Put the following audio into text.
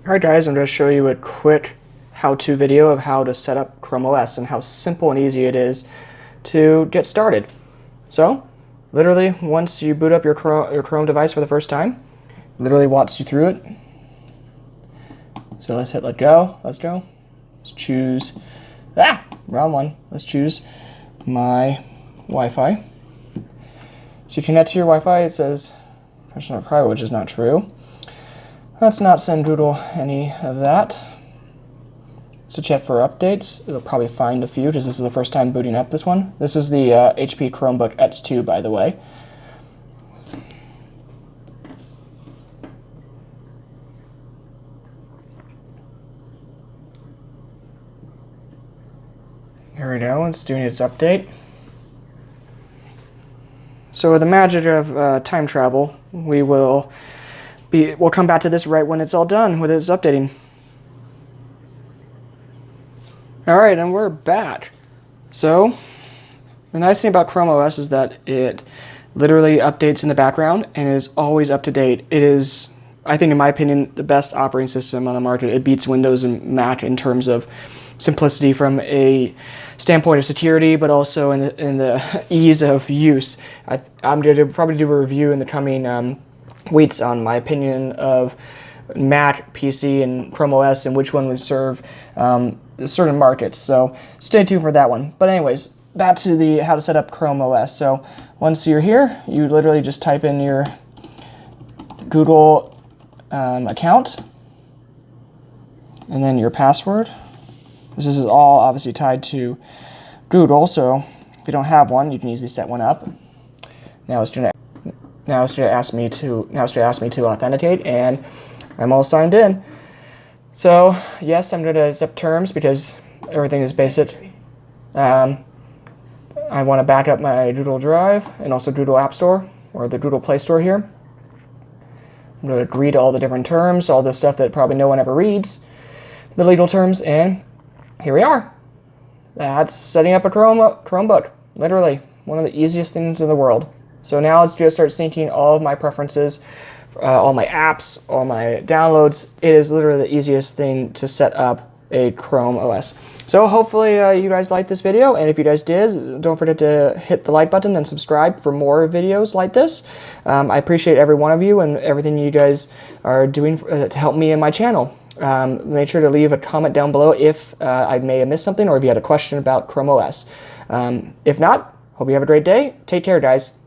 Alright guys, I'm going to show you a quick how-to video of how to set up Chrome OS and how simple and easy it is to get started. So, literally, once you boot up your Chrome device for the first time, literally walks you through it. So let's hit let go, let's go. Let's choose, wrong one. Let's choose my Wi-Fi. So you connect to your Wi-Fi, it says professional or private, which is not true. Let's not send Google any of that. So check for updates. It'll probably find a few because this is the first time booting up this one. This is the HP Chromebook X2, by the way. Here we go, it's doing its update. So with the magic of time travel, we'll come back to this right when it's all done with its updating. Alright, and we're back. So, the nice thing about Chrome OS is that it literally updates in the background and is always up to date. It is, I think in my opinion, the best operating system on the market. It beats Windows and Mac in terms of simplicity from a standpoint of security, but also in the ease of use. I'm going to probably do a review in the coming weeks on my opinion of Mac, PC, and Chrome OS and which one would serve certain markets. So stay tuned for that one. But anyways, back to the how to set up Chrome OS. So once you're here, you literally just type in your Google account and then your password. This is all obviously tied to Google, so if you don't have one, you can easily set one up. Now it's going to ask me to authenticate, and I'm all signed in. So yes, I'm going to accept terms because everything is basic. I want to back up my Google Drive and also Google App Store or the Google Play Store here. I'm going to agree to all the different terms, all the stuff that probably no one ever reads, the legal terms, and here we are. That's setting up a Chromebook. Literally, one of the easiest things in the world. So now it's going to start syncing all of my preferences, all my apps, all my downloads. It is literally the easiest thing to set up a Chrome OS. So hopefully you guys liked this video, and if you guys did, don't forget to hit the like button and subscribe for more videos like this. I appreciate every one of you and everything you guys are doing to help me and my channel. Make sure to leave a comment down below if I may have missed something or if you had a question about Chrome OS. If not, hope you have a great day. Take care, guys.